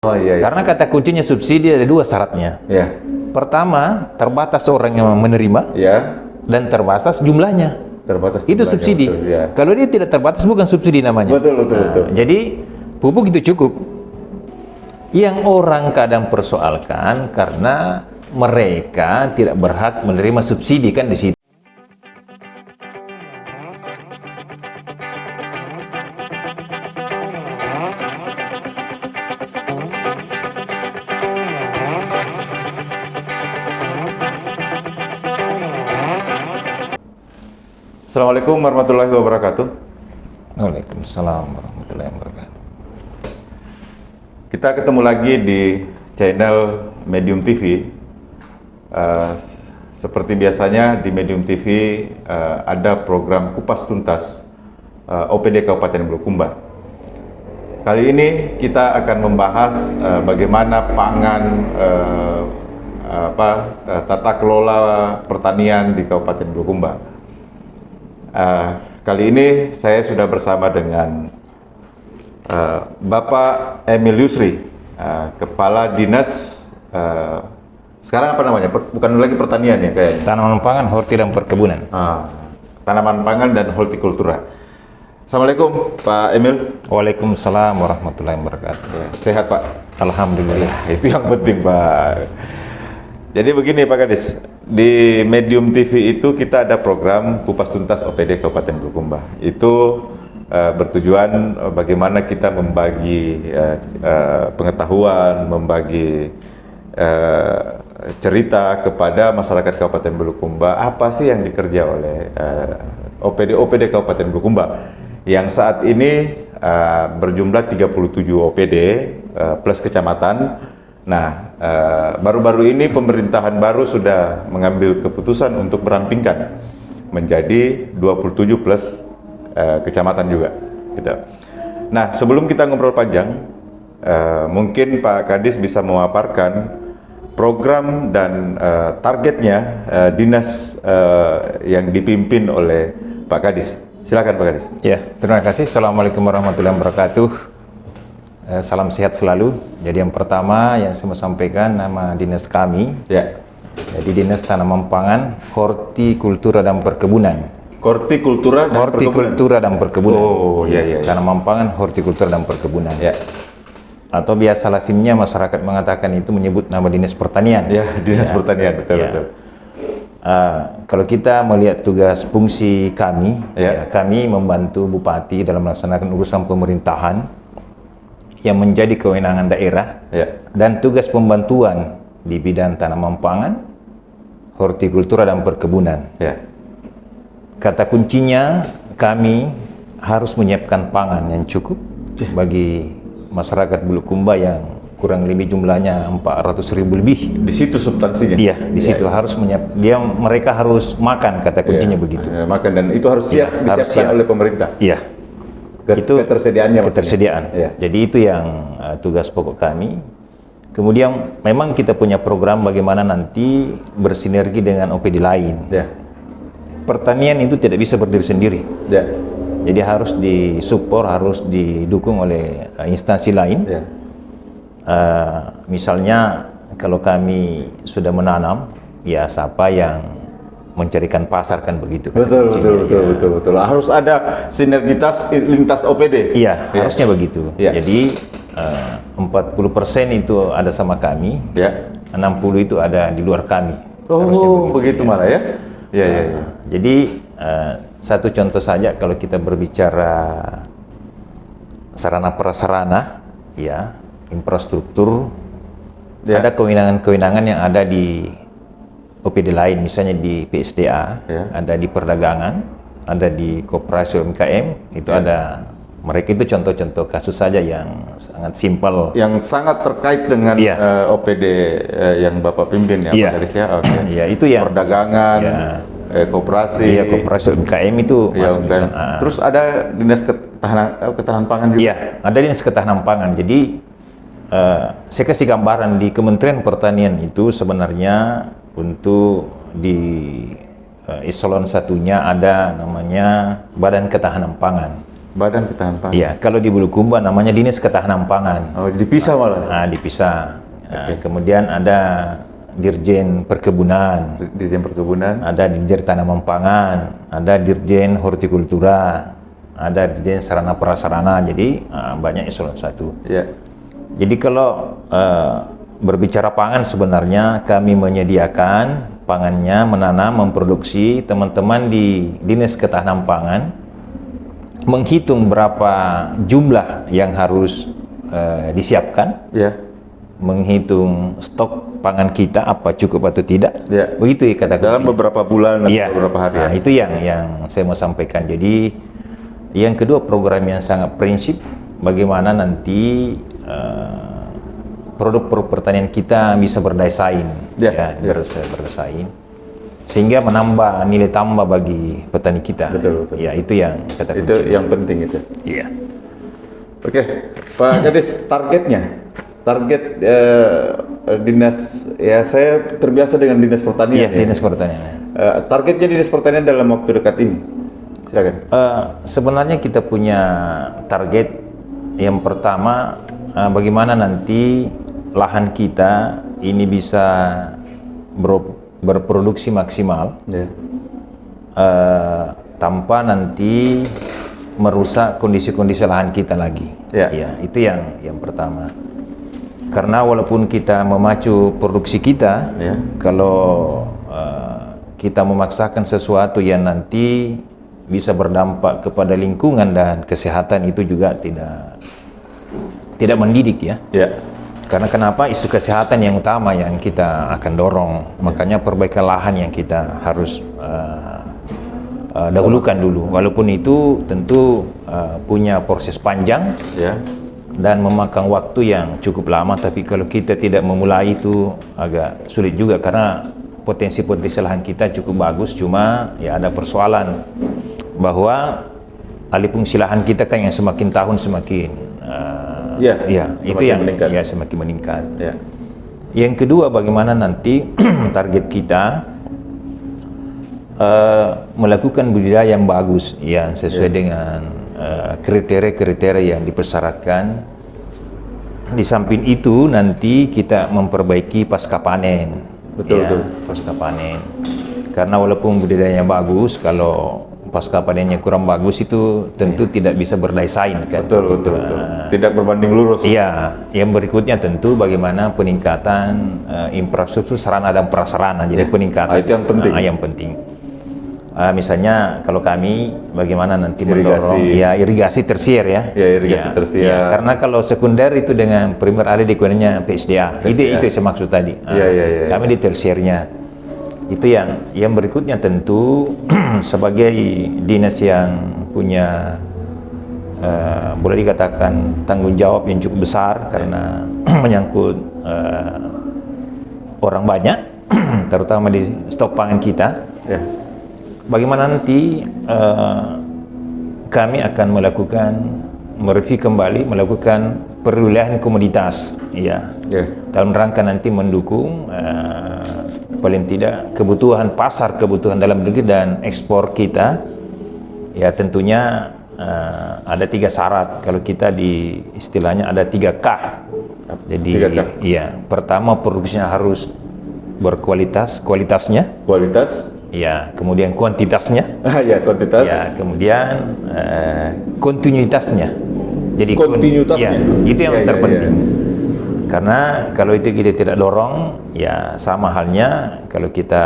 Oh iya, iya. Karena kata kuncinya subsidi ada dua syaratnya. Ya, Pertama, terbatas orang yang menerima ya, dan terbatas jumlahnya. terbatas. Itu jumlahnya, subsidi. betul, ya. Kalau dia tidak terbatas bukan subsidi namanya. Betul, betul, betul. Jadi pupuk itu cukup. Yang orang kadang persoalkan karena mereka tidak berhak menerima subsidi kan di situ. Assalamualaikum warahmatullahi wabarakatuh. Waalaikumsalam warahmatullahi wabarakatuh. Kita ketemu lagi di channel Medium TV. Seperti biasanya di Medium TV ada program Kupas Tuntas OPD Kabupaten Bulukumba. Kali ini kita akan membahas bagaimana pangan, tata kelola pertanian di Kabupaten Bulukumba. Kali ini saya sudah bersama dengan Bapak Emil Yusri, Kepala Dinas, sekarang apa namanya? Bukan lagi pertanian ya kayaknya. Tanaman pangan, horti dan perkebunan. Tanaman pangan dan hortikultura. Assalamualaikum Pak Emil. Waalaikumsalam warahmatullahi wabarakatuh. Ya, sehat Pak? Alhamdulillah. Itu yang penting Pak. Jadi begini Pak Kadis, di Medium TV itu kita ada program Kupas Tuntas OPD Kabupaten Bulukumba. Itu bertujuan bagaimana kita membagi pengetahuan, membagi cerita kepada masyarakat Kabupaten Bulukumba, apa sih yang dikerja oleh OPD Kabupaten Bulukumba yang saat ini berjumlah 37 OPD plus kecamatan. Nah, baru-baru ini pemerintahan baru sudah mengambil keputusan untuk merampingkan menjadi 27 plus kecamatan juga. Gitu. Nah, sebelum kita ngobrol panjang, mungkin Pak Kadis bisa memaparkan program dan targetnya dinas yang dipimpin oleh Pak Kadis. Silakan Pak Kadis. Ya, terima kasih. Assalamualaikum warahmatullahi wabarakatuh. Salam sehat selalu. Jadi yang pertama yang saya mau sampaikan nama dinas kami. Ya. Jadi Dinas Tanaman Pangan, Hortikultura dan Perkebunan. Hortikultura dan Hortikultura dan Perkebunan. Oh, iya, iya. Tanaman pangan, hortikultura dan perkebunan. Ya. Atau biasa lazimnya masyarakat mengatakan itu menyebut nama Dinas Pertanian. Ya, Dinas Pertanian, betul, Ya. betul. Kalau kita melihat tugas fungsi kami, Ya. kami membantu Bupati dalam melaksanakan urusan pemerintahan yang menjadi kewenangan daerah, Ya. dan tugas pembantuan di bidang tanaman pangan, hortikultura dan perkebunan. Ya. Kata kuncinya kami harus menyiapkan pangan yang cukup bagi masyarakat Bulukumba yang kurang lebih jumlahnya 400.000 lebih. Di situ substansinya. Iya, di situ harus mereka harus makan, kata kuncinya begitu. Ya, makan, dan itu harus siap Ya, harus disiapkan siap oleh pemerintah. Iya. Itu Ketersediaannya maksudnya. ketersediaan. Ya. Jadi itu yang tugas pokok kami. Kemudian memang kita punya program bagaimana nanti bersinergi dengan OPD lain. Ya. Pertanian itu tidak bisa berdiri sendiri. Ya. Jadi harus disupport, harus didukung oleh instansi lain. Ya. Misalnya kalau kami sudah menanam, ya siapa yang mencarikan pasar kan begitu. Betul. Harus ada sinergitas lintas OPD. Iya, harusnya begitu. Ya. Jadi 40% itu ada sama kami, Ya. 60 itu ada di luar kami. Oh, begitu malah ya. Ya. Jadi satu contoh saja kalau kita berbicara sarana prasarana, ya, infrastruktur, Ya. ada kewenangan-kewenangan yang ada di OPD lain, misalnya di PSDA, Ya. ada di perdagangan, ada di koperasi UMKM, itu ada. Mereka itu contoh-contoh kasus saja yang sangat simpel. Yang sangat terkait dengan Iya. OPD yang Bapak pimpin ya, Iya. Pak Kadis ya. Oke. Ya, itu yang Perdagangan, Ya. koperasi. Iya, koperasi UMKM itu Ya, masuk di dan sana. terus ada dinas ketahanan pangan juga. Iya, ada dinas ketahanan pangan. Jadi saya kasih gambaran di Kementerian Pertanian itu sebenarnya untuk di eselon satunya ada namanya Badan Ketahanan Pangan. Badan Ketahanan Pangan. Iya, kalau di Bulukumba namanya Dinas Ketahanan Pangan. Oh, dipisah malah. Nah, dipisah. Nah, kemudian ada Dirjen Perkebunan, Dirjen Perkebunan. ada Dirjen Tanaman Pangan, ada Dirjen Hortikultura, ada Dirjen Sarana Prasarana. Jadi banyak eselon 1. Ya. Jadi kalau berbicara pangan, sebenarnya kami menyediakan pangannya, menanam, memproduksi. Teman-teman di Dinas Ketahanan Pangan menghitung berapa jumlah yang harus disiapkan, Ya. menghitung stok pangan kita apa cukup atau tidak. Ya. Begitu ya kata Dalam kuncinya. beberapa bulan atau Iya. beberapa hari. Nah, itu yang saya mau sampaikan. Jadi yang kedua, program yang sangat prinsip, bagaimana nanti produk-produk pertanian kita bisa berdaya saing, Ya, bersaing, sehingga menambah nilai tambah bagi petani kita. Betul, betul. Ya, itu yang kata Itu kunci. yang penting itu. Iya. Oke, Pak Kadis, target dinas, ya saya terbiasa dengan dinas pertanian. Iya, ya. dinas pertanian. Targetnya dinas pertanian dalam waktu dekat ini, silakan. Sebenarnya kita punya target yang pertama, bagaimana nanti lahan kita ini bisa berproduksi maksimal, Ya. tanpa nanti merusak kondisi-kondisi lahan kita lagi. Ya. Ya, itu yang pertama. Karena walaupun kita memacu produksi kita, Ya. kalau kita memaksakan sesuatu yang nanti bisa berdampak kepada lingkungan dan kesehatan, itu juga tidak mendidik ya. Ya. Karena kenapa? Isu kesehatan yang utama yang kita akan dorong. Makanya perbaikan lahan yang kita harus dahulukan dulu. Walaupun itu tentu punya proses panjang Ya. dan memakan waktu yang cukup lama, tapi kalau kita tidak memulai itu agak sulit juga, karena potensi-potensi lahan kita cukup bagus, cuma ya ada persoalan bahwa alih fungsi lahan kita kan yang semakin tahun semakin Ya, itu semakin yang meningkat. ya semakin meningkat. Ya. Yang kedua, bagaimana nanti target kita melakukan budidaya yang bagus, yang sesuai dengan kriteria-kriteria yang dipersyaratkan. Di samping itu nanti kita memperbaiki pasca panen. Betul, betul. Pasca panen. Karena walaupun budidayanya bagus, kalau pasca panennya kurang bagus itu tentu tidak bisa berdaya saing kan. Betul. Tidak berbanding lurus. Iya, yang berikutnya tentu bagaimana peningkatan infrastruktur sarana dan prasarana. Jadi peningkatan itu yang penting. yang penting. Misalnya kalau kami bagaimana nanti Irigasi. mendorong irigasi tersier ya. Ya, irigasi tersier. Iya, karena kalau sekunder itu dengan primer ada di kewenangannya PSDA. Itu yang saya maksud tadi. Iya. Kami di tersiernya. Itu yang berikutnya tentu sebagai dinas yang punya boleh dikatakan tanggung jawab yang cukup besar, karena menyangkut orang banyak, terutama di stok pangan kita. Ya. Bagaimana nanti kami akan mereview kembali, melakukan perwilayahan komoditas, ya, dalam rangka nanti mendukung paling tidak kebutuhan pasar, kebutuhan dalam negeri dan ekspor kita. Ya, tentunya ada 3 syarat. Kalau kita di istilahnya ada 3K. Jadi 3K. iya, pertama produksinya harus berkualitas, kualitasnya. Kualitas. Ya, kemudian kuantitasnya. Ya, kuantitas. Ya, kemudian kontinuitasnya. Jadi Kontinuitasnya. itu yang Ya. terpenting. Karena kalau itu kita tidak dorong, ya sama halnya kalau kita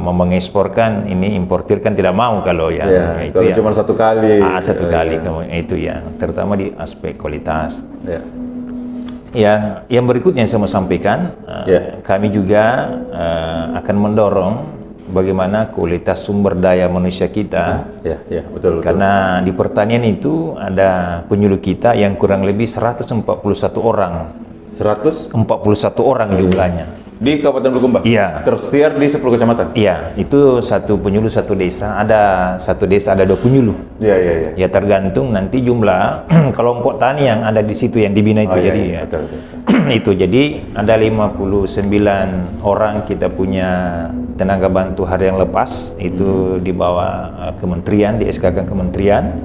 mau mengeksporkan, ini importir kan tidak mau kalau ya. Itu kalau ya. cuma satu kali. Satu kali, itu ya, terutama di aspek kualitas. Ya. Ya, yang berikutnya yang saya mau sampaikan, kami juga akan mendorong bagaimana kualitas sumber daya manusia kita. Ya, betul. Karena di pertanian itu ada penyuluh kita yang kurang lebih 141 orang. 141 orang jumlahnya. Di Kabupaten Bulukumba? Iya. Tersier di 10 kecamatan? Iya, itu satu penyuluh satu desa. Ada satu desa ada 2 penyuluh. Iya. Ya, tergantung nanti jumlah kelompok tani yang ada di situ yang dibina itu. Betul. Itu jadi ada 59 orang kita punya tenaga bantu harian lepas, itu di bawah kementerian, di SK kementerian.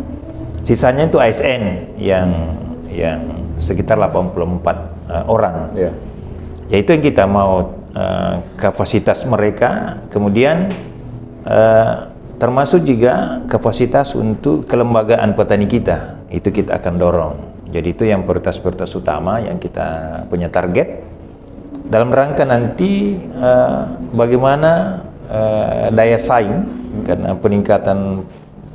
Sisanya itu ASN yang sekitar 84 orang. Ya. Yaitu yang kita mau kapasitas mereka, kemudian termasuk juga kapasitas untuk kelembagaan petani kita, itu kita akan dorong. Jadi itu yang prioritas utama yang kita punya target dalam rangka nanti bagaimana daya saing, karena peningkatan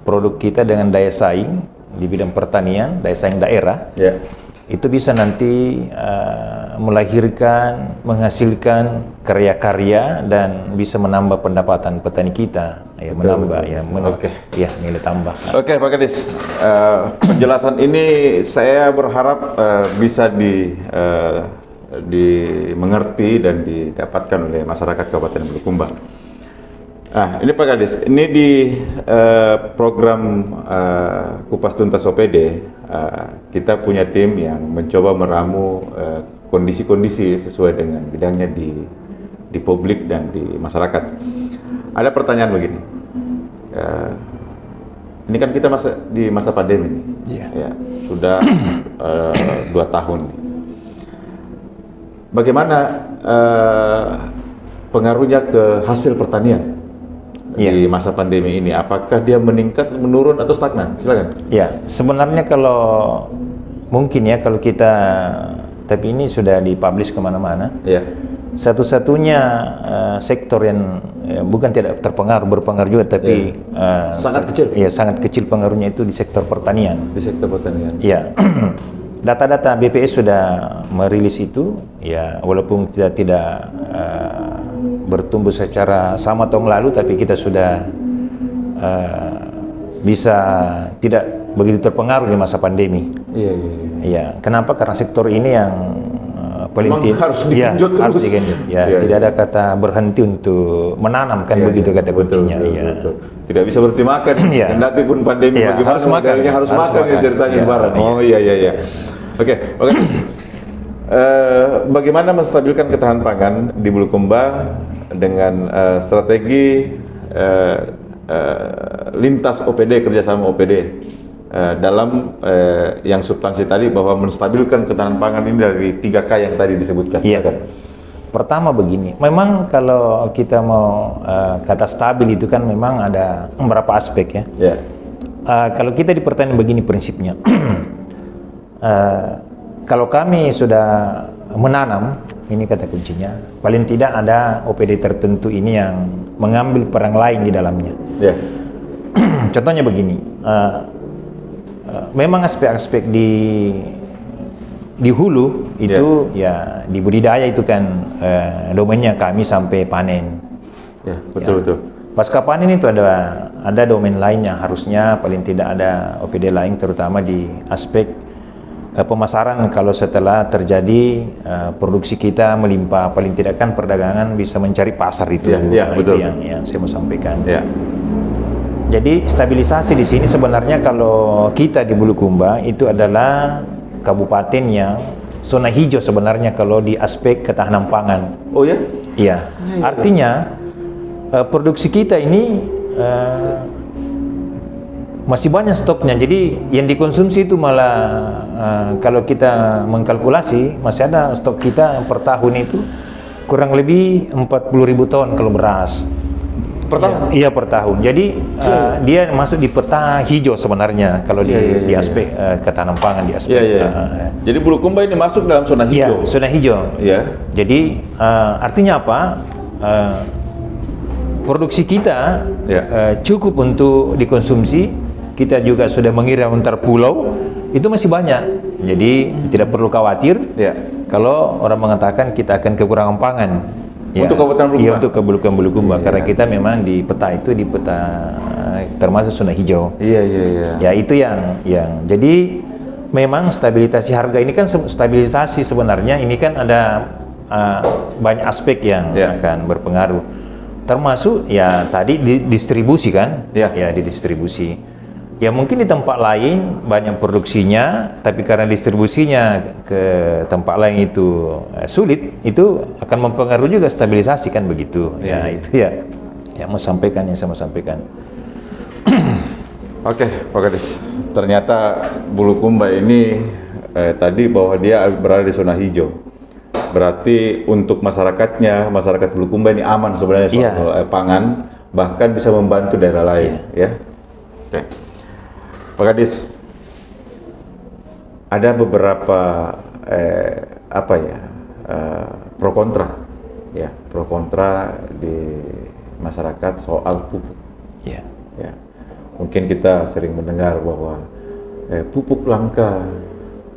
produk kita dengan daya saing di bidang pertanian, daya saing daerah, itu bisa nanti melahirkan, menghasilkan karya-karya dan bisa menambah pendapatan petani kita, ya, menambah ya nilai tambah. Oke, Pak Kadis, penjelasan ini saya berharap bisa dimengerti dan didapatkan oleh masyarakat Kabupaten Bulukumba. Nah, ini Pak Kadis, ini di program Kupas Tuntas OPD, kita punya tim yang mencoba meramu kondisi-kondisi sesuai dengan bidangnya di publik dan di masyarakat. Ada pertanyaan begini, ini kan kita di masa pandemi nih, ya, sudah 2 tahun. Bagaimana pengaruhnya ke hasil pertanian di masa pandemi ini? Apakah dia meningkat, menurun, atau stagnan? Silakan. Ya, sebenarnya kalau mungkin ya, kalau kita, tapi ini sudah dipublish kemana-mana. Ya. Satu-satunya sektor yang bukan tidak berpengaruh juga, tapi sangat kecil. Ya, sangat kecil pengaruhnya itu di sektor pertanian. Di sektor pertanian. Ya. Data-data BPS sudah merilis itu, ya, walaupun kita tidak bertumbuh secara sama tahun lalu, tapi kita sudah bisa tidak begitu terpengaruh di masa pandemi. Iya. Kenapa? Karena sektor ini yang paling harus digenjot terus. Harus digenjot. Ya, tidak ada kata berhenti untuk menanam, kan begitu kata kuncinya. Betul. Tidak bisa berhenti makan. Kendati pun pandemi, bagaimana harus makan. Harus makan ya ceritanya lebaran. Oh iya. Oke. Bagaimana menstabilkan ketahanan pangan di Bulukumba dengan strategi lintas OPD, kerjasama OPD dalam yang substansi tadi, bahwa menstabilkan ketahanan pangan ini dari 3K yang tadi disebutkan. Iya. Pertama begini, memang kalau kita mau kata stabil itu kan memang ada beberapa aspek ya. Kalau kita di pertanian begini prinsipnya, kalau kami sudah menanam, ini kata kuncinya, paling tidak ada OPD tertentu ini yang mengambil peran lain di dalamnya. Contohnya begini, memang aspek-aspek di hulu itu ya di budidaya itu kan domainnya kami sampai panen. Betul. Pasca panen itu ada domain lainnya, harusnya paling tidak ada OPD lain, terutama di aspek pemasaran. Kalau setelah terjadi produksi kita melimpah, paling tidak kan perdagangan bisa mencari pasar itu. Itu yang saya mau sampaikan. Jadi stabilisasi di sini sebenarnya kalau kita di Bulukumba itu adalah kabupaten yang zona hijau sebenarnya kalau di aspek ketahanan pangan. Oh ya? Iya. Artinya produksi kita ini masih banyak stoknya. Jadi yang dikonsumsi itu malah kalau kita mengkalkulasi masih ada stok kita per tahun itu kurang lebih 40.000 ton kalau beras. Per tahun? Iya, per tahun. Jadi dia masuk di peta hijau sebenarnya kalau di aspek ketahanan pangan, di aspek. Jadi Bulukumba ini masuk dalam zona hijau. Iya, zona hijau. Jadi artinya apa? Produksi kita cukup untuk dikonsumsi. Kita juga sudah mengirim antar pulau, itu masih banyak. Jadi tidak perlu khawatir kalau orang mengatakan kita akan kekurangan pangan. Untuk Kabupaten Bulukumba? Iya, untuk Kabupaten Bulukumba, karena kita memang di peta itu, di peta termasuk zona hijau. Ya, itu yang jadi memang stabilisasi harga ini kan stabilisasi sebenarnya ini kan ada banyak aspek yang akan berpengaruh. Termasuk ya tadi distribusi kan? Ya, di distribusi. Ya mungkin di tempat lain banyak produksinya, tapi karena distribusinya ke tempat lain itu sulit, itu akan mempengaruhi juga stabilisasi kan begitu. Ya itu ya yang mau sampaikan, yang saya mau sampaikan. Oke, Pak Kadis. Ternyata Bulukumba ini tadi bahwa dia berada di zona hijau. Berarti untuk masyarakatnya, masyarakat Bulukumba ini aman sebenarnya soal pangan, bahkan bisa membantu daerah lain, ya. Oke. Pak Kadis, ada beberapa pro kontra di masyarakat soal pupuk. Ya. Ya. Mungkin kita sering mendengar bahwa pupuk langka,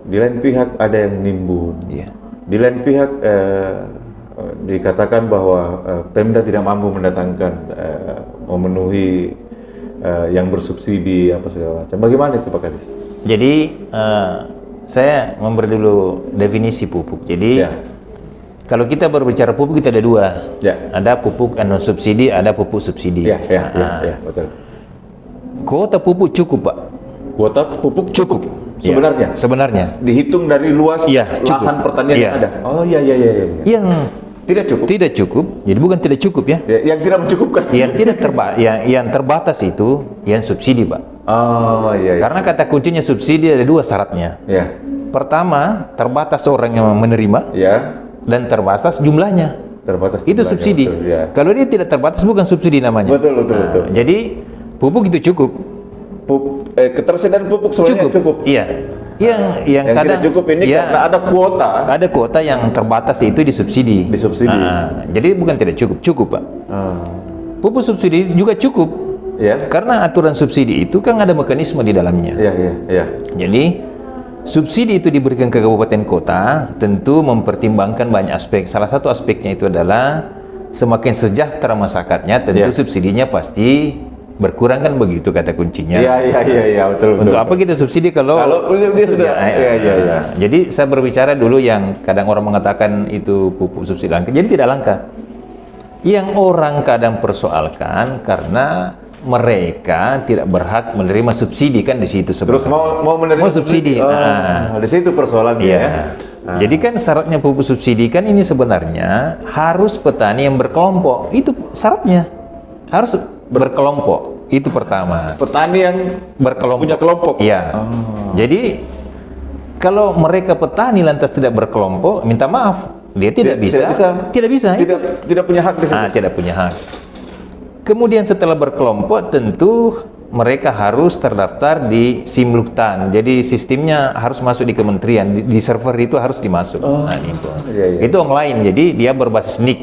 di lain pihak ada yang nimbun, di lain pihak dikatakan bahwa Pemda tidak mampu mendatangkan memenuhi yang bersubsidi apa segala macam. Bagaimana itu Pak Kadis? Jadi saya memberi dulu definisi pupuk. Jadi kalau kita berbicara pupuk kita ada dua, ada pupuk non subsidi, ada pupuk subsidi. Ya, betul. Kuota pupuk cukup, Pak. Kuota pupuk cukup. Sebenarnya? Sebenarnya. Dihitung dari luas lahan pertanian yang ada. Oh iya. Yang tidak cukup. Tidak cukup. Jadi bukan tidak cukup ya. Yang tidak mencukupkan. Yang tidak yang terbatas itu yang subsidi, Pak. Oh iya. Karena kata kuncinya subsidi ada dua syaratnya. Ya. Pertama, terbatas orang yang menerima. Ya. Dan terbatas jumlahnya. Terbatas. Itu subsidi. Betul, ya. Kalau dia tidak terbatas bukan subsidi namanya. Betul. Jadi pupuk itu cukup. Ketersediaan pupuk sebenarnya cukup. Iya. Yang kadang tidak cukup ini karena ada kuota. Ada kuota yang terbatas itu disubsidi. Jadi bukan tidak cukup, Pak. Pupuk subsidi juga cukup. Ya. Karena aturan subsidi itu kan ada mekanisme di dalamnya. Iya. Jadi subsidi itu diberikan ke kabupaten kota tentu mempertimbangkan banyak aspek. Salah satu aspeknya itu adalah semakin sejahtera masyarakatnya, tentu subsidinya pasti berkurang, kan begitu kata kuncinya. Iya, betul. Untuk apa kita subsidi kalau dia sudah Jadi saya berbicara dulu yang kadang orang mengatakan itu pupuk subsidi langka. Jadi tidak langka. Yang orang kadang persoalkan karena mereka tidak berhak menerima subsidi, kan di situ sebenarnya. Terus mau menerima subsidi. Di situ persoalannya. Ya. Jadi kan syaratnya pupuk subsidi kan ini sebenarnya harus petani yang berkelompok. Itu syaratnya. Harus berkelompok. Itu pertama. Petani yang berkelompok. Punya kelompok. Iya. Jadi kalau mereka petani lantas tidak berkelompok, minta maaf, dia tidak bisa. Tidak punya hak di situ. Tidak punya hak. Kemudian setelah berkelompok tentu mereka harus terdaftar di Simluktan. Jadi sistemnya harus masuk di kementerian, di server itu harus dimasuk. Itu online. Jadi dia berbasis NIK.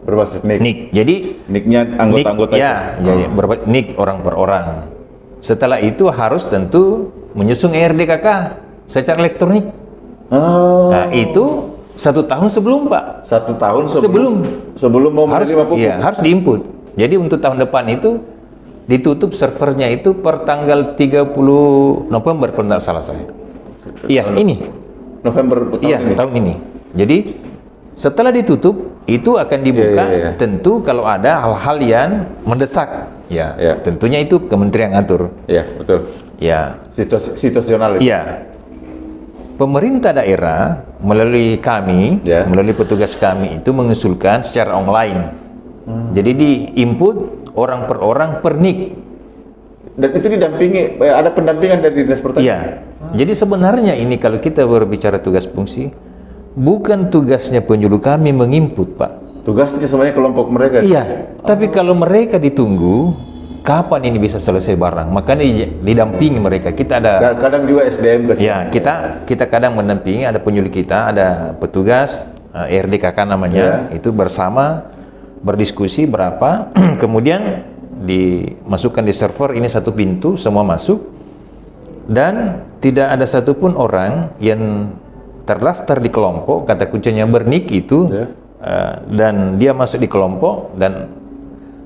Berbasis NIK. Jadi NIK-nya anggota-anggota. Jadi NIK orang per orang. Setelah itu harus tentu menyusun RDKK secara elektronik. Nah, itu 1 tahun sebelum, Pak. 1 tahun sebelum mau menerima pupuk. Iya, harus diinput. Jadi untuk tahun depan itu ditutup servernya itu per tanggal 30 November kalau tidak salah saya. Iya, ini. November tahun ini. Jadi setelah ditutup itu akan dibuka tentu kalau ada hal-hal yang mendesak. Tentunya itu kementerian ngatur. Iya, betul. Ya. Situasional. Iya. Pemerintah daerah melalui kami, melalui petugas kami itu mengusulkan secara online. Jadi di-input orang per orang per NIK. Dan itu didampingi, ada pendampingan dari Dinas Pertanian? Iya. Jadi sebenarnya ini kalau kita berbicara tugas fungsi, bukan tugasnya penyuluh kami menginput, Pak. Tugasnya sebenarnya kelompok mereka? Iya. Tapi kalau mereka ditunggu, kapan ini bisa selesai barang? Makanya didampingi mereka. Kita ada... Kadang juga SDM. Ya, kita kadang mendampingi, ada penyuluh kita, ada petugas, RDKK namanya, itu bersama berdiskusi berapa, kemudian dimasukkan di server, ini satu pintu, semua masuk, dan tidak ada satupun orang yang terdaftar di kelompok, kata kuncinya bernik itu, dan dia masuk di kelompok dan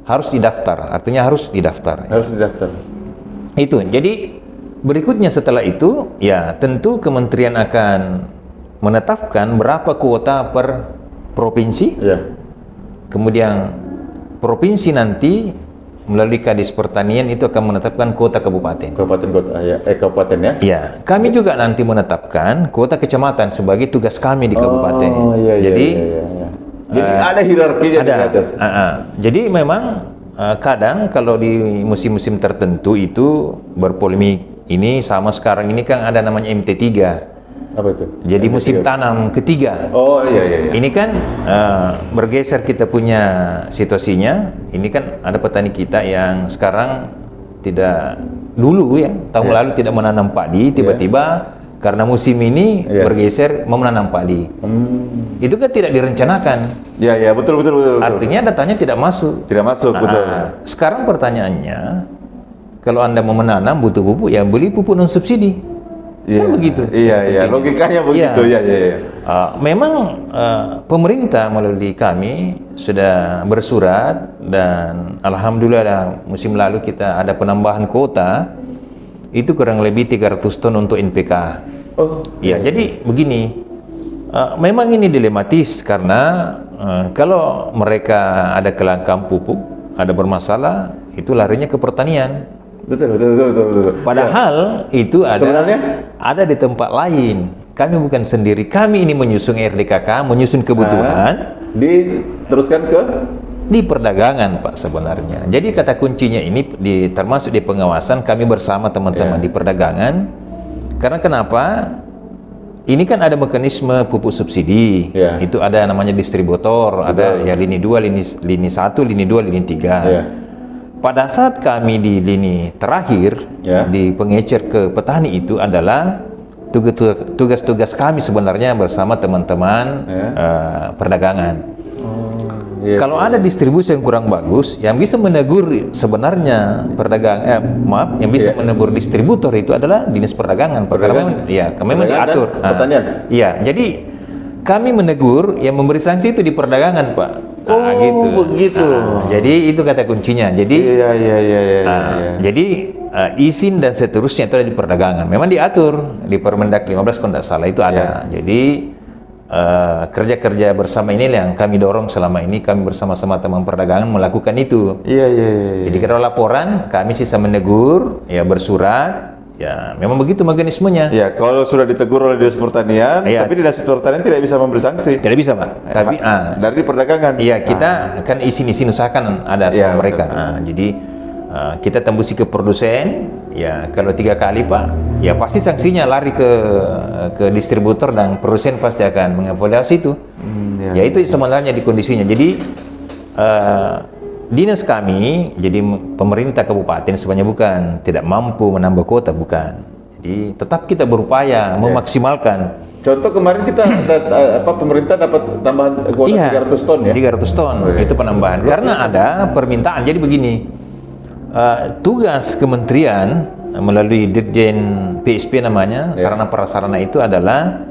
harus didaftar, artinya harus didaftar. Harus didaftar. Itu, jadi berikutnya setelah itu, ya tentu kementerian akan menetapkan berapa kuota per provinsi. Kemudian provinsi nanti melalui Kadis Pertanian itu akan menetapkan kuota kabupaten. Kabupaten ya? Iya. Kami juga nanti menetapkan kuota kecamatan sebagai tugas kami di kabupaten. Jadi ada hierarkinya di atas. Jadi memang kadang kalau di musim-musim tertentu itu berpolemik. Ini sama sekarang ini kan ada namanya MT3. Apa itu? Jadi musim tanam ketiga. Oh iya. Ini kan bergeser kita punya situasinya. Ini kan ada petani kita yang sekarang tidak, dulu ya tahun lalu tidak menanam padi, tiba-tiba karena musim ini bergeser mau menanam padi. Itu kan tidak direncanakan. Iya betul. Artinya datanya tidak masuk. Tidak masuk, betul. Sekarang pertanyaannya, kalau Anda mau menanam butuh pupuk, ya beli pupuk non subsidi. Kan begitu. Iya, logikanya begitu. Iya. Memang pemerintah melalui kami sudah bersurat, dan alhamdulillah musim lalu kita ada penambahan kuota itu kurang lebih 300 ton untuk NPK. Oh. Ya, jadi begini. Memang ini dilematis karena kalau mereka ada kelangkaan pupuk, ada bermasalah, itu larinya ke pertanian. Betul. Padahal itu sebenarnya ada di tempat lain. Kami bukan sendiri. Kami ini menyusun RDKK, menyusun kebutuhan. Diteruskan ke di perdagangan, Pak, sebenarnya. Jadi kata kuncinya ini termasuk di pengawasan kami bersama teman-teman di perdagangan. Karena kenapa? Ini kan ada mekanisme pupuk subsidi. Itu ada namanya distributor, ada ya lini 2, lini 1, lini 2, lini 3. Pada saat kami di lini terakhir, di pengecer ke petani, itu adalah tugas-tugas kami sebenarnya bersama teman-teman perdagangan. Kalau ada distribusi yang kurang bagus, yang bisa menegur sebenarnya yang bisa menegur distributor itu adalah dinas perdagangan. Karena memang diatur. Pertanian. Iya, jadi kami menegur, yang memberi sanksi itu di perdagangan, Pak. Gitu. Begitu. Jadi itu kata kuncinya. Jadi jadi izin dan seterusnya itu ada di perdagangan. Memang diatur di Permendak 15 kalau tidak salah itu ada. Jadi kerja-kerja bersama ini yang kami dorong selama ini, kami bersama-sama teman perdagangan melakukan itu. Jadi kalau laporan kami sisa menegur, ya bersurat. Ya, memang begitu mekanismenya. Ya, kalau sudah ditegur oleh Dinas Pertanian, tapi Dinas Pertanian tidak bisa memberi sanksi. Tidak bisa, Pak. Tapi dari perdagangan. Iya, kita kan izin usahakan ada sama mereka. Jadi kita tembusi ke produsen. Ya, kalau 3 kali, Pak, ya pasti sanksinya lari ke distributor, dan produsen pasti akan mengevaluasi itu. Ya itu sebenarnya di kondisinya. Jadi dinas kami, jadi pemerintah kabupaten sebenarnya bukan tidak mampu menambah kuota, bukan. Jadi tetap kita berupaya memaksimalkan. Contoh kemarin kita pemerintah dapat tambahan kuota 300 ton ya? 300 ton itu penambahan. Karena ada permintaan. Jadi begini, tugas kementerian melalui Dirjen PSP namanya, sarana prasarana itu adalah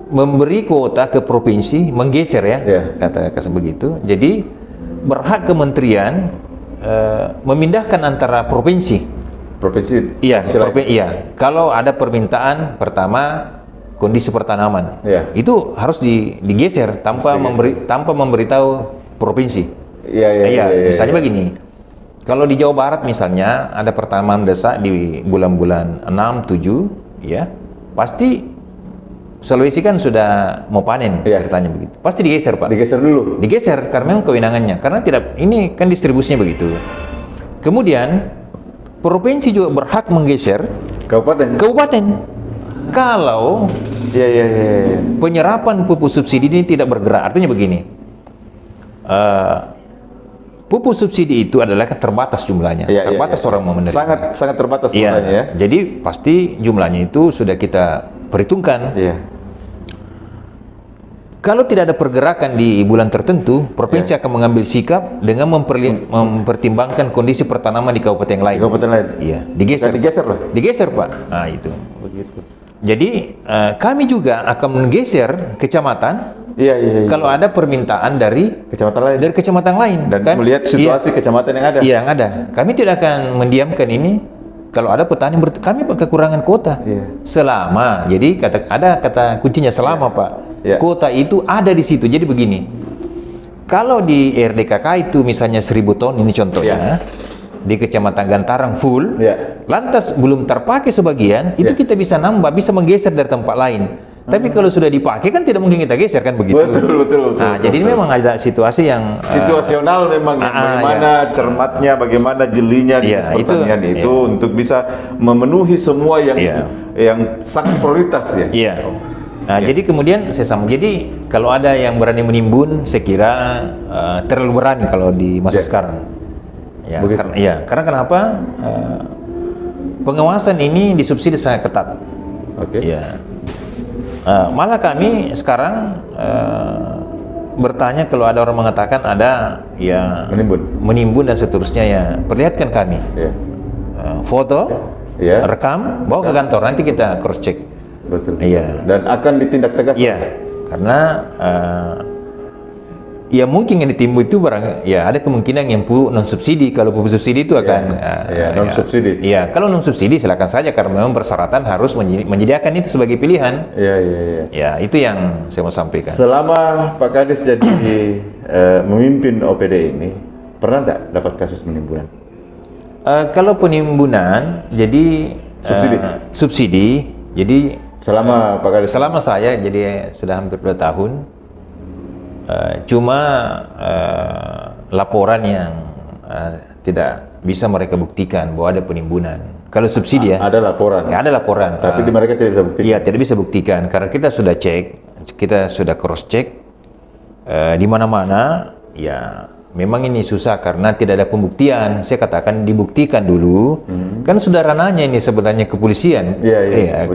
memberi kuota ke provinsi, menggeser kata begitu. Jadi berhak kementerian memindahkan antara provinsi. Iya. Kalau ada permintaan, pertama kondisi pertanaman, itu harus digeser tanpa memberitahu provinsi. Misalnya begini, kalau di Jawa Barat misalnya ada pertanaman mendesak di bulan-bulan 6, 7, ya pasti Sulawesi kan sudah mau panen, ceritanya begitu. Pasti digeser, Pak. Digeser dulu. Digeser karena memang kewenangannya. Karena ini kan distribusinya begitu. Kemudian provinsi juga berhak menggeser kabupaten. Kalau penyerapan pupuk subsidi ini tidak bergerak, artinya begini. Pupuk subsidi itu adalah terbatas jumlahnya, terbatas orang mau menerima. Sangat terbatas jumlahnya ya. Jadi pasti jumlahnya itu sudah kita perhitungkan. Kalau tidak ada pergerakan di bulan tertentu, provinsi akan mengambil sikap dengan mempertimbangkan kondisi pertanaman di kabupaten yang lain. Iya, digeser. Digeser, Pak. Nah, itu. Begitu. Jadi kami juga akan menggeser kecamatan. Kalau ada permintaan dari kecamatan lain. Dan melihat situasi kecamatan yang ada. Yang ada. Kami tidak akan mendiamkan ini. Kalau ada petani kami kekurangan kuota. Selama, jadi ada kata kuncinya selama, Pak. Kuota itu ada di situ. Jadi begini, kalau di RDKK itu misalnya 1000 ton, ini contohnya, di Kecamatan Gantarang full, lantas belum terpakai sebagian, itu kita bisa nambah, bisa menggeser dari tempat lain. Tapi kalau sudah dipakai kan tidak mungkin kita geser kan begitu. Betul. Nah, jadi ini memang ada situasi yang Situasional memang ya, bagaimana cermatnya, bagaimana jelinya di pertanian itu untuk bisa memenuhi semua yang sangat prioritas ya. Iya. Nah, jadi kemudian saya sama. Jadi kalau ada yang berani menimbun, saya kira terlalu berani kalau di masa sekarang. Ya, karena kenapa? Pengawasan ini disubsidi sangat ketat. Ya. Malah kami sekarang bertanya kalau ada orang mengatakan ada menimbun dan seterusnya ya perlihatkan kami foto, rekam, bawa ke kantor nanti kita cross check. Betul. Dan akan ditindak tegas. Karena ya mungkin yang ditimbun itu barang ada kemungkinan yang pupuk non subsidi. Kalau pupuk subsidi itu akan non subsidi. Kalau non subsidi silakan saja karena memang persyaratan harus menyediakan itu sebagai pilihan. Ya, itu yang saya mau sampaikan. Selama Pak Kades jadi memimpin OPD ini, pernah enggak dapat kasus penimbunan? Kalau penimbunan jadi subsidi. Jadi selama Pak Kades, selama saya jadi sudah hampir 2 tahun. Cuma laporan yang tidak bisa mereka buktikan bahwa ada penimbunan. Kalau subsidi ada laporan. Ada laporan. Tapi mereka tidak bisa buktikan. Iya, tidak bisa buktikan karena kita sudah cek, kita sudah cross check di mana-mana. Ya, memang ini susah karena tidak ada pembuktian. Saya katakan dibuktikan dulu. Kan sudah ranahnya ini sebenarnya kepolisian.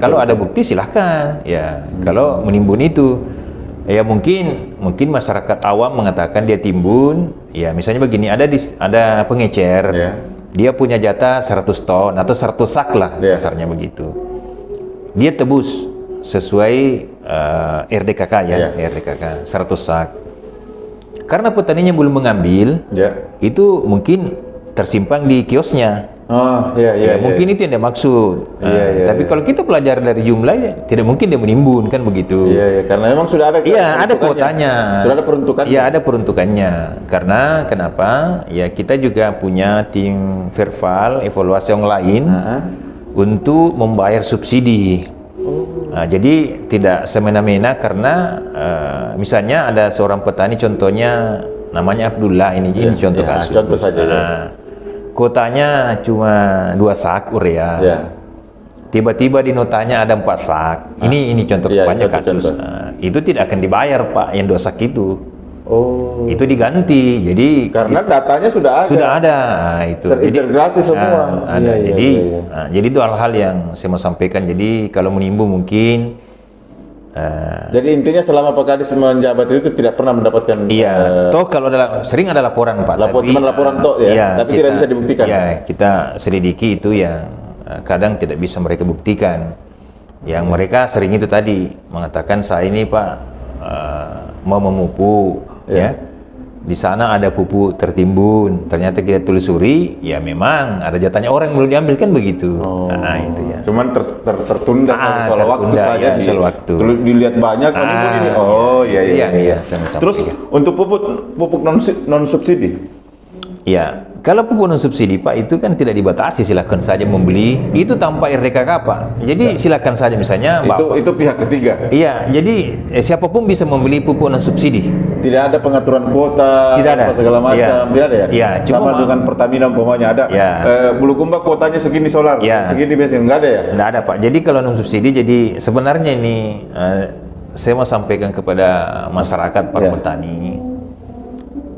Kalau ada bukti silahkan. Kalau menimbun itu. Ya mungkin masyarakat awam mengatakan dia timbun, ya misalnya begini, ada pengecer, dia punya jatah 100 ton atau 100 sak lah, besarnya begitu. Dia tebus sesuai RDKK RDKK 100 sak. Karena petaninya belum mengambil, itu mungkin tersimpan di kiosnya. Mungkin itu yang dia maksud. Tapi kalau kita pelajari dari jumlah, tidak mungkin dia menimbun kan begitu. Karena memang sudah ada. Ada kuotanya. Sudah ada peruntukannya. Ada peruntukannya. Karena kenapa? Ya kita juga punya tim verbal evaluasi yang lain untuk membayar subsidi. Jadi tidak semena-mena karena misalnya ada seorang petani, contohnya namanya Abdullah ini contoh kasus. Contoh saja. Kuotanya cuma 2 sak urea. Tiba-tiba di notanya ada 4 sak. Ini contoh banyak kasus. Itu tidak akan dibayar Pak yang 2 sak itu. Itu diganti. Jadi karena datanya sudah ada. Sudah ada. Itu terintegrasi semua. Ada. Jadi itu hal-hal yang saya mau sampaikan. Jadi kalau menimbun mungkin jadi intinya selama Pak Kades menjabat itu tidak pernah mendapatkan toh kalau sering ada laporan Pak, laporan toh tapi tidak bisa dibuktikan. Kita selidiki itu yang kadang tidak bisa mereka buktikan. Yang mereka sering itu tadi mengatakan saya ini Pak mau memupuk di sana ada pupuk tertimbun, ternyata kita telusuri, ya memang ada jatahnya orang yang belum diambil kan begitu. Itu ya. Cuman tertunda soal waktu saja. Soal waktu. Dilihat banyak, ini. Terus untuk pupuk non subsidi? Kalau pupuk non subsidi Pak itu kan tidak dibatasi, silakan saja membeli itu tanpa RDKK Pak. Jadi silakan saja misalnya itu pihak ketiga. Jadi siapapun bisa membeli pupuk non subsidi. Tidak ada pengaturan kuota, tidak ada segala macam, tidak ada ya. Cuma sama dengan Pertamina umpamanya ada. Bulukumba kuotanya segini solar, segini bensin, enggak ada ya? Enggak ada Pak. Jadi kalau non subsidi, jadi sebenarnya ini saya mau sampaikan kepada masyarakat para petani.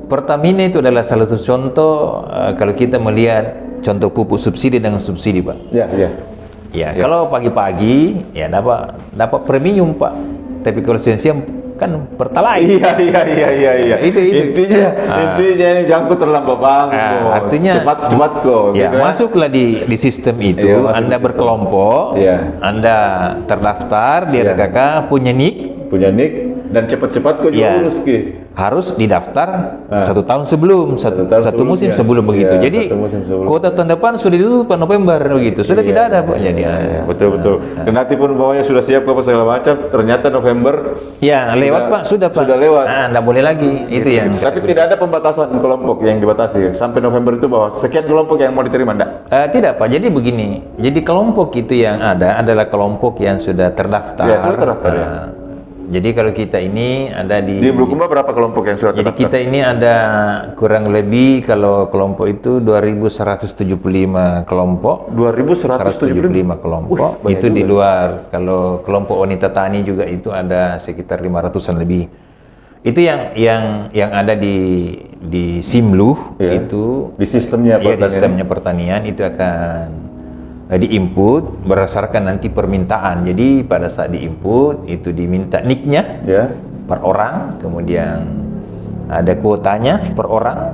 Pertamina itu adalah salah satu contoh kalau kita melihat contoh pupuk subsidi dengan subsidi Pak. Kalau pagi-pagi dapat premium Pak. Tapi kalau siang-siang kan pertalite. Itu. Intinya ini jangkut terlambat bang. Artinya cepat kok. Masuklah di sistem itu. Anda berkelompok. Anda terdaftar di RKK, punya NIK. Dan cepat-cepat kok juga Ya. lulus Ki. Harus didaftar 1 tahun sebelum, satu tahun musim sebelumnya. sebelum begitu. Ya, Jadi 1 musim sebelum. kuota tahun depan sudah ditutup November begitu. Sudah tidak ada Pak. Jadi Betul. Kendati pun bawahnya sudah siap apa segala macam, ternyata November ya lewat Pak, sudah Pak. Sudah lewat. Nah, enggak boleh lagi. Itu yang Tapi tidak ada pembatasan kelompok yang dibatasi sampai November itu bahwa sekian kelompok yang mau diterima enggak? Tidak Pak, jadi begini. Jadi kelompok itu yang ada adalah kelompok yang sudah terdaftar. Ya, sudah terdaftar, ya. Jadi kalau kita ini ada Di Bulukumba berapa kelompok yang sudah Jadi terdaftar? kita ini ada kurang lebih kalau kelompok itu 2175 kelompok. 2175 kelompok. Itu di luar. Kalau kelompok wanita tani juga itu ada sekitar 500-an lebih. Itu yang ada di Simluh Ya. itu Di sistemnya ya, di pertanian. sistemnya pertanian itu akan diinput berdasarkan nanti permintaan. Jadi pada saat diinput itu diminta nicknya Ya. per orang, kemudian ada kuotanya per orang,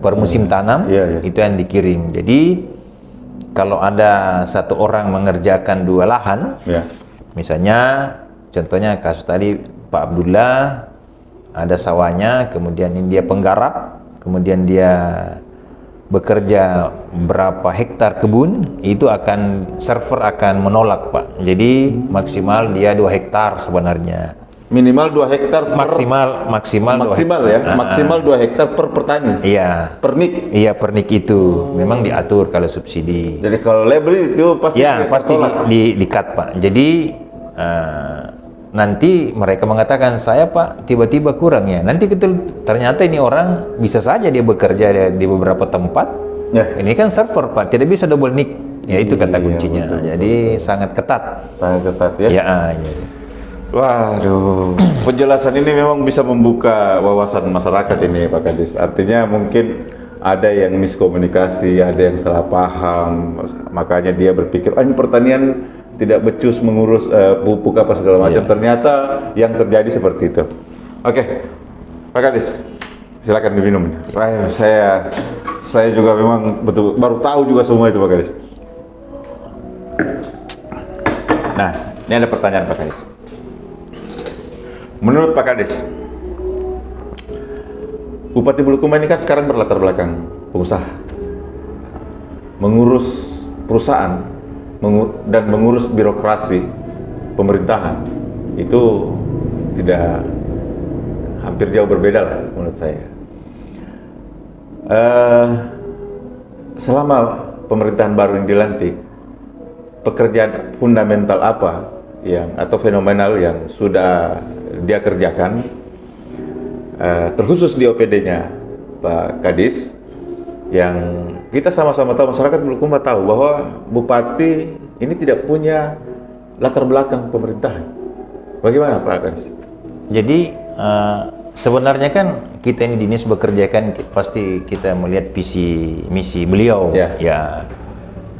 per musim tanam, Iya, iya. itu yang dikirim. Jadi kalau ada satu orang mengerjakan 2 lahan, Ya. misalnya contohnya kasus tadi Pak Abdullah ada sawahnya, kemudian ini dia penggarap, kemudian dia bekerja berapa hektar kebun, itu server akan menolak Pak. Jadi maksimal dia 2 hektar sebenarnya. Minimal 2 hektar Maksimal 2 maksimal hektar. ya, maksimal 2 hektar per petani. Iya. Per nik. Iya, pernik itu memang diatur kalau subsidi. Jadi kalau label itu pasti Ya, pasti di-cut Pak. Jadi nanti mereka mengatakan saya Pak tiba-tiba kurang ya. Nanti ternyata ini orang bisa saja dia bekerja di beberapa tempat. Ya. Ini kan server Pak, tidak bisa double nick. Ya itu kata Iya, kuncinya. betul. Jadi sangat ketat. sangat ketat ya. Ya, ya. Waduh, penjelasan ini memang bisa membuka wawasan masyarakat ini Pak Kadis. Artinya mungkin ada yang miskomunikasi, ada yang salah paham, makanya dia berpikir, ini pertanian tidak becus mengurus pupuk apa segala macam. Iya. Ternyata yang terjadi seperti itu. Oke, Pak Kadis, silakan diminum. Wah, saya juga memang betul baru tahu juga semua itu Pak Kadis. Nah, ini ada pertanyaan Pak Kadis. Menurut Pak Kadis, Bupati Bulukumba ini kan sekarang berlatar belakang pengusaha, mengurus perusahaan, dan mengurus birokrasi pemerintahan itu tidak hampir jauh berbeda lah menurut saya. Selama pemerintahan baru yang dilantik, pekerjaan fundamental apa atau fenomenal yang sudah dia kerjakan, terkhusus di OPD-nya Pak Kadis, yang kita sama-sama tahu, masyarakat Bulukumba tahu bahwa Bupati ini tidak punya latar belakang pemerintahan. Bagaimana Pak Kadis? Jadi sebenarnya kan kita ini dinas bekerja kan pasti kita melihat visi misi beliau. Ya.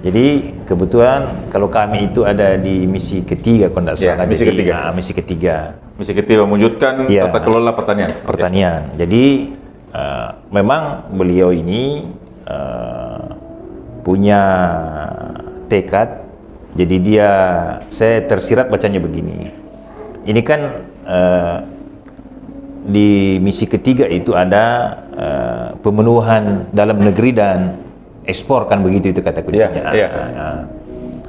Jadi kebetulan kalau kami itu ada di misi ketiga kalau tidak salah. Misi ketiga. Misi ketiga. Misi ketiga mewujudkan tata kelola pertanian. Jadi memang beliau ini punya tekad. Jadi saya tersirat bacanya begini. Ini kan di misi ketiga itu ada pemenuhan dalam negeri dan ekspor kan begitu itu kata kuncinya.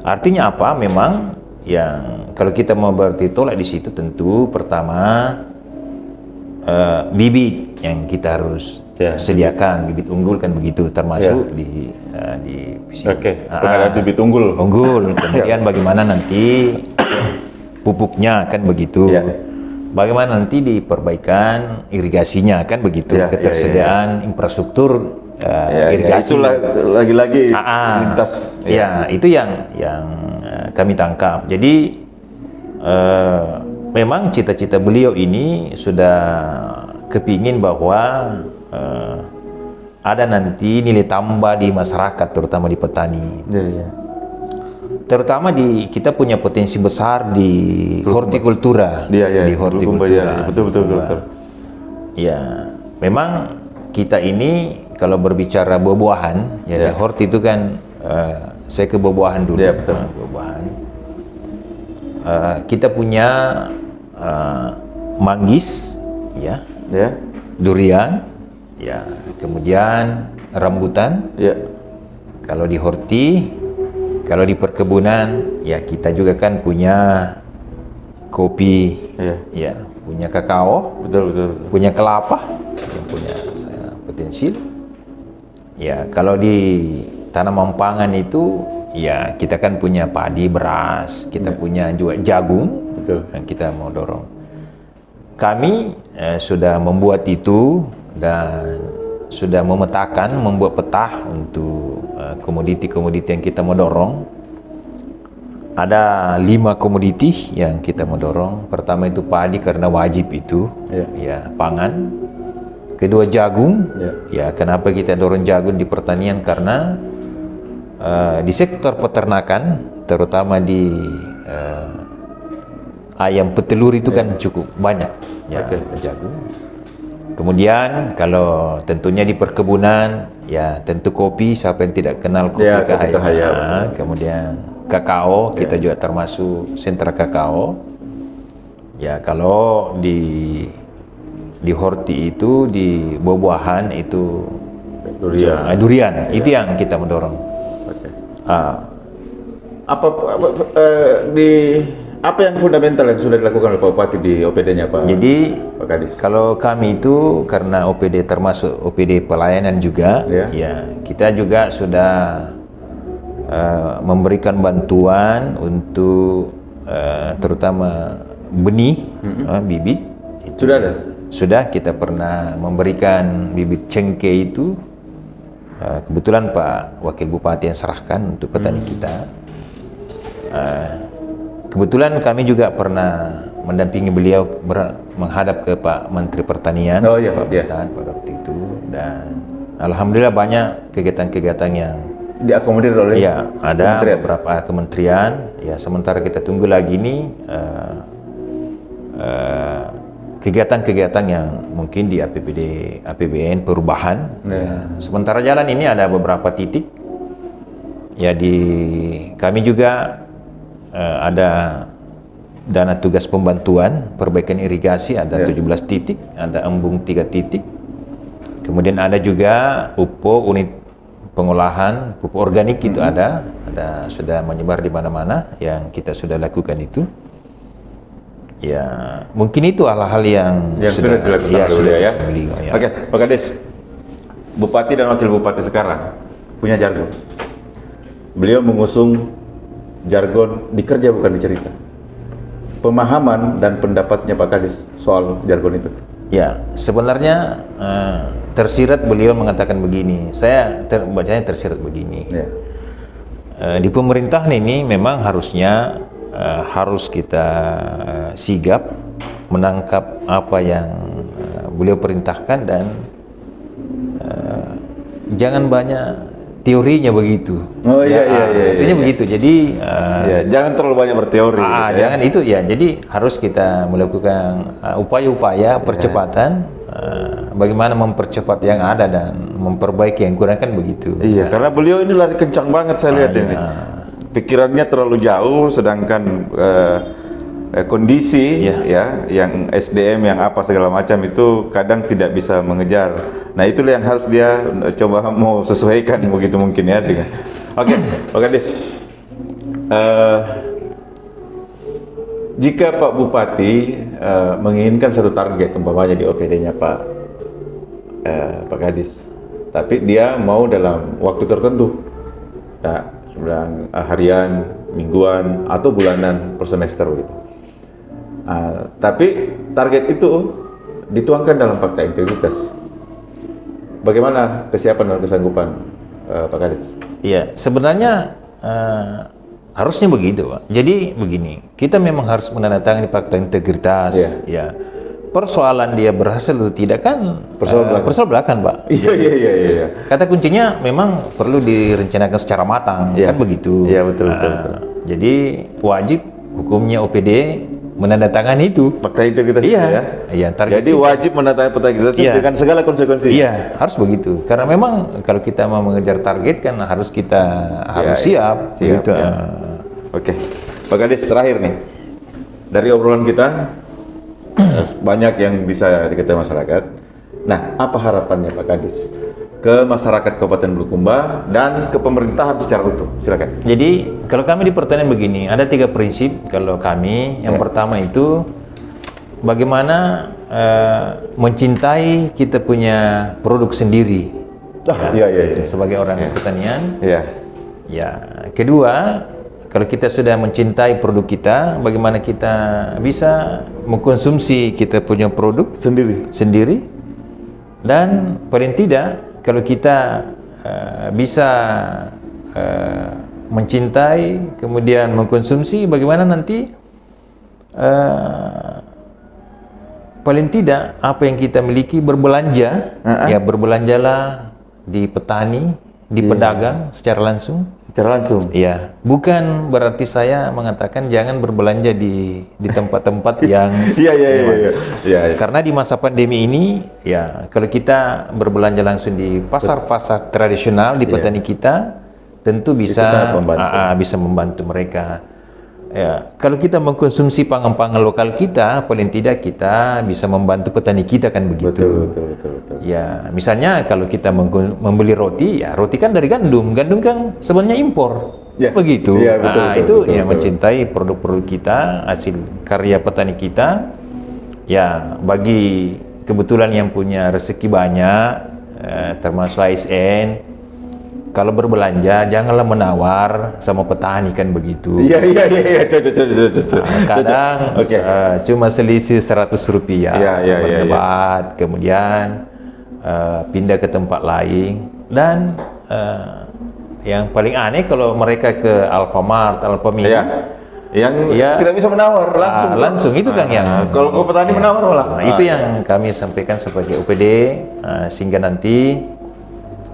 Artinya apa? Memang yang kalau kita mau bertolak di situ tentu pertama bibit yang kita harus sediakan, bibit unggul kan begitu termasuk di visi. Pengadaan bibit unggul. Kemudian bagaimana nanti pupuknya kan begitu. Bagaimana nanti diperbaikan irigasinya kan begitu, ketersediaan infrastruktur irigasi. Itulah lagi-lagi lintas. Itu yang kami tangkap. Jadi memang cita-cita beliau ini sudah kepingin bahwa ada nanti nilai tambah di masyarakat, terutama di petani. Terutama kita punya potensi besar di hortikultura. Di hortikultura. Betul. Ya, memang kita ini kalau berbicara buah-buahan, horti itu kan saya ke buah-buahan dulu. Buah-buahan. Kita punya manggis, ya, Ya. durian, ya, kemudian rambutan. Ya. Kalau di horti, kalau di perkebunan, ya kita juga kan punya kopi, Iya. ya, punya kakao, Betul, betul. punya kelapa, yang punya potensi. Ya, kalau di tanaman pangan itu, ya kita kan punya padi, beras, kita punya juga jagung, Betul. yang kita mau dorong. Kami sudah membuat itu dan sudah memetakan, membuat peta untuk komoditi-komoditi yang kita mau dorong. Ada 5 komoditi yang kita mau dorong. Pertama itu padi karena wajib itu, ya, pangan. Kedua jagung, ya, kenapa kita dorong jagung di pertanian? Karena di sektor peternakan, terutama di ayam petelur itu kan cukup banyak, ya, jagung. Kemudian kalau tentunya di perkebunan, ya tentu kopi, siapa yang tidak kenal kopi Cahaya. Kemudian kakao, kita juga termasuk sentra kakao. Ya, kalau di horti itu, di buah-buahan itu durian, itu yang kita mendorong. Apa yang fundamental yang sudah dilakukan oleh Pak Bupati di OPD-nya Pak? Jadi Pak Kadis. kalau kami itu karena OPD termasuk OPD pelayanan juga, ya kita juga sudah memberikan bantuan untuk terutama benih, bibit. Sudah ada? Sudah, kita pernah memberikan bibit cengkeh itu. Kebetulan Pak Wakil Bupati yang serahkan untuk petani kita. Kebetulan kami juga pernah mendampingi beliau menghadap ke Pak Menteri Pertanian, Pak Bintang pada waktu itu, dan alhamdulillah banyak kegiatan-kegiatan yang diakomodir oleh ada beberapa kementerian. Ya, sementara kita tunggu lagi nih kegiatan-kegiatan yang mungkin di APBN perubahan. Ya. Sementara jalan ini ada beberapa titik. Ya, kami juga ada dana tugas pembantuan perbaikan irigasi, ada 17 titik, ada embung 3 titik. Kemudian ada juga UPO, unit pengolahan pupuk organik, itu ada sudah menyebar di mana-mana yang kita sudah lakukan itu. Ya, mungkin itu hal-hal yang sudah dilakukan oleh beliau ya. Oke, Pak Kadis. Bupati dan Wakil Bupati sekarang punya jargon. Beliau mengusung jargon dikerja bukan dicerita. Pemahaman dan pendapatnya Pak Kadis soal jargon itu. Ya, sebenarnya tersirat beliau mengatakan begini. Saya bacanya tersirat begini. Ya. Di pemerintahan ini memang harusnya harus kita sigap menangkap apa yang beliau perintahkan dan jangan banyak teorinya begitu. Intinya begitu. Jadi jangan terlalu banyak berteori. Jangan itu ya. Jadi harus kita melakukan upaya-upaya percepatan, bagaimana mempercepat yang ada dan memperbaiki yang kurang, kan begitu. Iya, karena beliau ini lari kencang banget saya lihat ini. Pikirannya terlalu jauh, sedangkan kondisi ya, yang SDM yang apa segala macam itu kadang tidak bisa mengejar. Nah, itulah yang harus dia coba mau sesuaikan begitu mungkin ya dengan. Oke, Pak Kadis. Jika Pak Bupati menginginkan satu target umpamanya di OPD-nya Pak Kadis, tapi dia mau dalam waktu tertentu, sebulan, harian, mingguan, atau bulanan per semester gitu. Tapi target itu dituangkan dalam fakta integritas. Bagaimana kesiapan dan kesanggupan Pak Kadis? Iya, sebenarnya harusnya begitu, Pak. Jadi begini, kita memang harus menandatangani fakta integritas. Ya, persoalan dia berhasil atau tidak kan persoalan belakang, Pak. Iya. Kata kuncinya memang perlu direncanakan secara matang, kan begitu. Iya, betul. Jadi wajib hukumnya OPD menandatangani itu fakta integritas. Iya, jadi wajib menandatangani fakta integritas dengan segala konsekuensinya. Iya, harus begitu. Karena memang kalau kita mau mengejar target kan harus siap. Gitu. Oke, Pak Kadis, terakhir nih dari obrolan kita, banyak yang bisa diketahui masyarakat. Nah, apa harapannya Pak Kadis ke masyarakat Kabupaten Bulukumba dan ke pemerintahan secara utuh? Silakan. Jadi kalau kami di pertanian begini, ada 3 prinsip kalau kami. Yang pertama itu bagaimana mencintai kita punya produk sendiri. Iya. Sebagai orang pertanian. Iya. Ya, kedua, kalau kita sudah mencintai produk kita, bagaimana kita bisa mengkonsumsi kita punya produk sendiri. Dan paling tidak, kalau kita bisa mencintai, kemudian mengkonsumsi, bagaimana nanti paling tidak apa yang kita miliki berbelanja, ya berbelanjalah di petani, di pedagang secara langsung. Iya, bukan berarti saya mengatakan jangan berbelanja di tempat-tempat yang Iya. Karena di masa pandemi ini, ya kalau kita berbelanja langsung di pasar-pasar tradisional di petani kita, tentu bisa membantu mereka. Ya, kalau kita mengkonsumsi pangan-pangan lokal kita, paling tidak kita bisa membantu petani kita, kan begitu. Betul. Ya, misalnya kalau kita membeli roti, ya roti kan dari gandum kan sebenarnya impor. Ya. Begitu. Ya, betul. Mencintai produk-produk kita, hasil karya petani kita. Ya, bagi kebetulan yang punya rezeki banyak, termasuk ASN, kalau berbelanja janganlah menawar sama petani, kan begitu. Iya. Kadang cuma selisih Rp100 berdebat, kemudian pindah ke tempat lain. Dan yang paling aneh kalau mereka ke Alfamart, Alfamidi, yang tidak bisa menawar langsung itu kan yang kalau ke petani menawar malah. Itu yang kami sampaikan sebagai OPD, sehingga nanti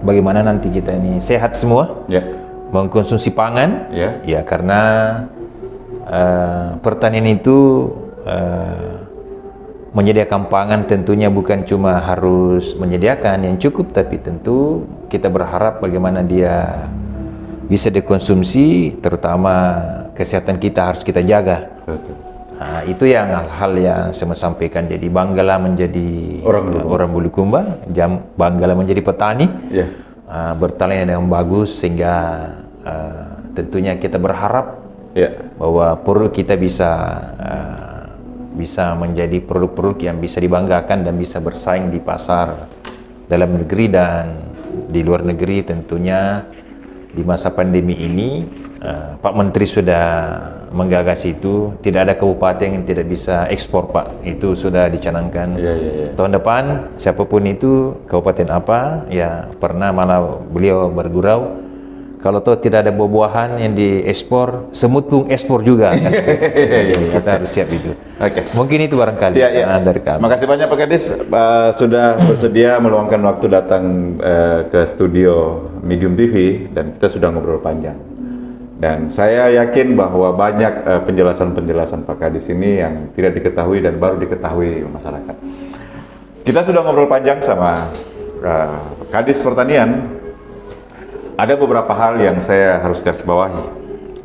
bagaimana nanti kita ini sehat semua, mengkonsumsi pangan, ya karena pertanian itu menyediakan pangan tentunya bukan cuma harus menyediakan yang cukup, tapi tentu kita berharap bagaimana dia bisa dikonsumsi, terutama kesehatan kita harus kita jaga. Nah, itu yang hal-hal yang saya sampaikan. Jadi banggalah menjadi orang Bulukumba, banggalah menjadi petani, bertalenta yang bagus, sehingga tentunya kita berharap bahwa produk kita bisa menjadi produk-produk yang bisa dibanggakan dan bisa bersaing di pasar dalam negeri dan di luar negeri. Tentunya di masa pandemi ini Pak Menteri sudah menggagas itu, tidak ada kabupaten yang tidak bisa ekspor, Pak. Itu sudah dicanangkan. Tahun depan siapapun itu, kabupaten apa, ya pernah malah beliau bergurau, kalau toh tidak ada buah-buahan yang diekspor, semut pun ekspor juga, kan? Kita harus siap itu. Mungkin itu barangkali dari kami. Makasih banyak Pak Kadis sudah bersedia meluangkan waktu datang ke studio Medium TV, dan kita sudah ngobrol panjang. Dan saya yakin bahwa banyak penjelasan-penjelasan Pak Kadis ini yang tidak diketahui dan baru diketahui masyarakat. Kita sudah ngobrol panjang sama Kadis Pertanian. Ada beberapa hal yang saya harus garis bawahi,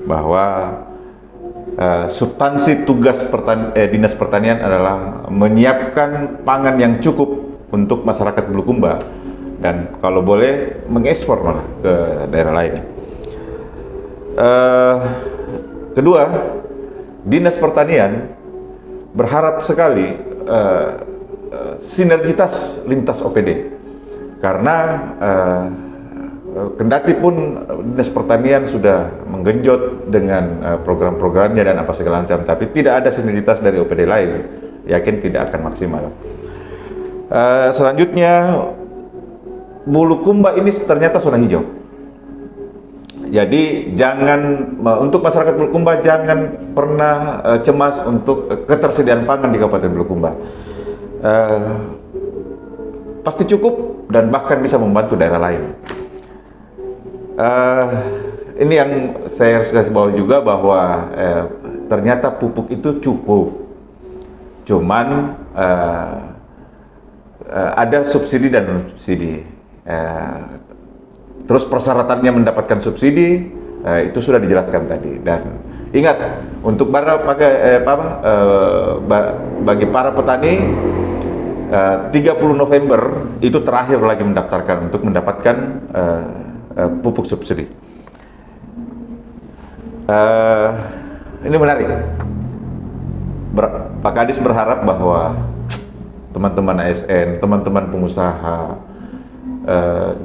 bahwa substansi tugas Dinas Pertanian adalah menyiapkan pangan yang cukup untuk masyarakat Bulukumba, dan kalau boleh mengekspor malah ke daerah lain. Kedua, Dinas Pertanian berharap sekali sinergitas lintas OPD, karena kendati pun Dinas Pertanian sudah menggenjot dengan program-programnya dan apa segala macam, tapi tidak ada sinergitas dari OPD lain, yakin tidak akan maksimal. Selanjutnya, Bulukumba ini ternyata zona hijau. Jadi untuk masyarakat Bulukumba jangan pernah cemas untuk ketersediaan pangan di Kabupaten Bulukumba. Pasti cukup dan bahkan bisa membantu daerah lain. Ini yang saya harus kasih bawah juga, bahwa ternyata pupuk itu cukup. Cuman ada subsidi dan non-subsidi. Terus persyaratannya mendapatkan subsidi itu sudah dijelaskan tadi, dan Ingat, untuk bagi para petani 30 November itu terakhir lagi mendaftarkan untuk mendapatkan pupuk subsidi. Ini menarik. Pak Kadis berharap bahwa teman-teman ASN, teman-teman pengusaha,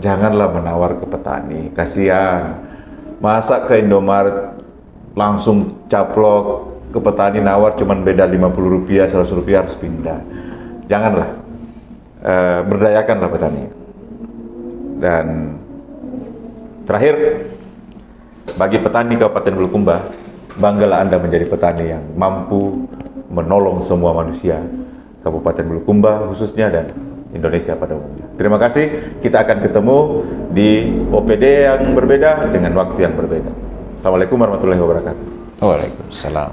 janganlah menawar ke petani. Kasihan, masa ke Indomaret langsung caplok, ke petani nawar cuman beda 50 rupiah, 100 rupiah harus pindah. Janganlah, berdayakanlah petani. Dan terakhir, bagi petani Kabupaten Bulukumba, banggalah Anda menjadi petani yang mampu menolong semua manusia Kabupaten Bulukumba khususnya dan Indonesia pada umumnya. Terima kasih, kita akan ketemu di OPD yang berbeda dengan waktu yang berbeda. Assalamualaikum warahmatullahi wabarakatuh. Waalaikumsalam.